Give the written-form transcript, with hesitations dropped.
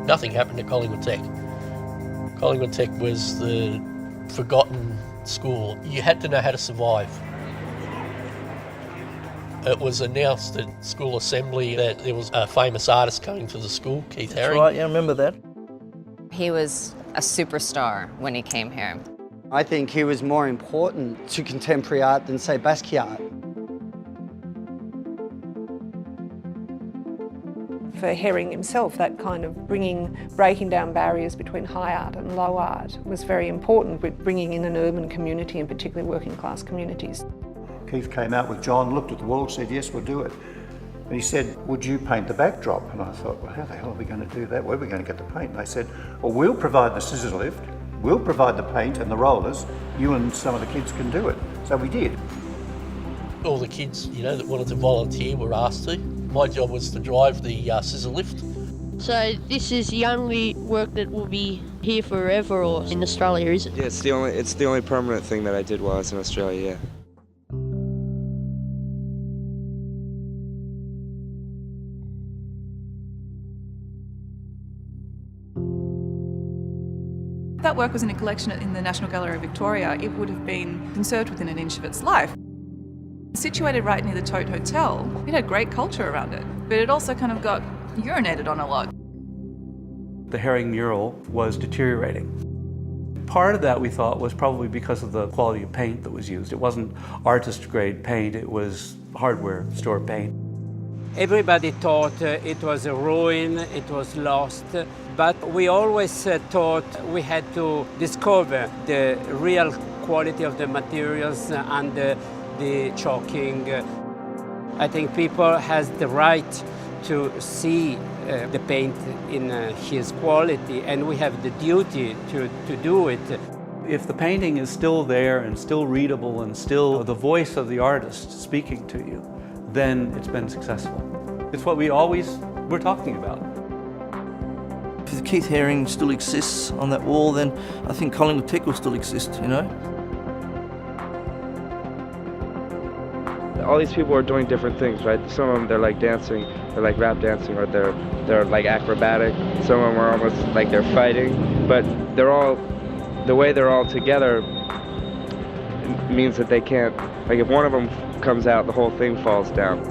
Nothing happened at Collingwood Tech. Collingwood Tech was the forgotten school. You had to know how to survive. It was announced at school assembly that there was a famous artist coming to the school, Keith Haring. That's right, yeah, I remember that. He was a superstar when he came here. I think he was more important to contemporary art than, say, Basquiat. For Haring himself, that kind of breaking down barriers between high art and low art was very important, with bringing in an urban community and particularly working class communities. Keith came out with John, looked at the wall, said, yes, we'll do it. And he said, would you paint the backdrop? And I thought, well, how the hell are we going to do that? Where are we going to get the paint? And they said, well, we'll provide the scissors lift, we'll provide the paint and the rollers, you and some of the kids can do it. So we did. All the kids, that wanted to volunteer were asked to. My job was to drive the scissor lift. So this is the only work that will be here forever, or in Australia, is it? Yeah, it's the only permanent thing that I did while I was in Australia, yeah. If that work was in a collection in the National Gallery of Victoria, it would have been conserved within an inch of its life. Situated right near the Tote Hotel, it had great culture around it, but it also kind of got urinated on a lot. The Haring mural was deteriorating. Part of that, we thought, was probably because of the quality of paint that was used. It wasn't artist-grade paint, it was hardware store paint. Everybody thought it was a ruin, it was lost, but we always thought we had to discover the real quality of the materials and the chalking. I think people has the right to see the paint in his quality, and we have the duty to do it. If the painting is still there and still readable and still the voice of the artist speaking to you, then it's been successful. It's what we always were talking about. If Keith Haring still exists on that wall, then I think Collingwood Tech will still exist, All these people are doing different things, right? Some of them, they're like dancing, they're like rap dancing, or they're like acrobatic. Some of them are almost like they're fighting, but the way they're all together means that they can't, like if one of them comes out, the whole thing falls down.